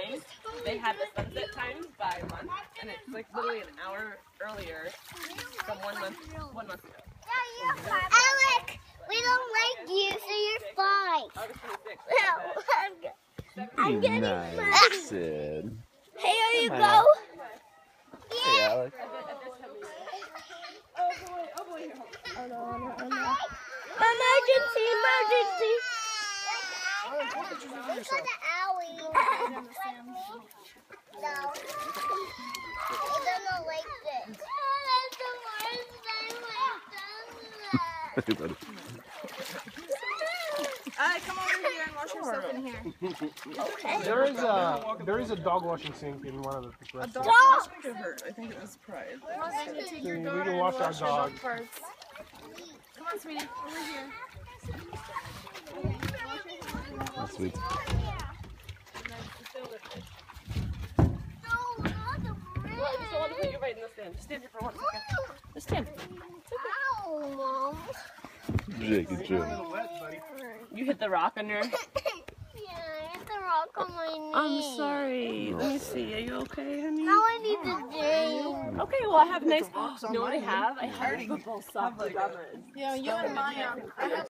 morning, they had the sunset times by month, and it's like literally an hour earlier from 1 month ago. Alec, we don't like you, so you're fine. August 26th. No, I'm getting Nice, Sid. Hey, are you go? Hey, Alex. Oh boy, here. Oh no. Emergency, emergency. Look for the alley. No. It doesn't like this. That's the worst thing I've done. Come over here and wash yourself in here. There is a dog washing sink in one of the restaurants. Dog washing to her. I think it was Pride. Come on, then you take your We daughter can and wash our wash your dog. dog parts. Come on, sweetie. Over here. That's sweet. Well, I just don't want to put you right in the stand. Just stand here for 1 second. Just stand. Ow, Mom. Jake and Jill. You hit the rock on your... Yeah, I hit the rock on my knee. I'm sorry. Let me see. Are you okay, honey? Now I need to drink. Okay, well I have nice... You know what I have? I have football soft pajamas. Yeah, you and Maya.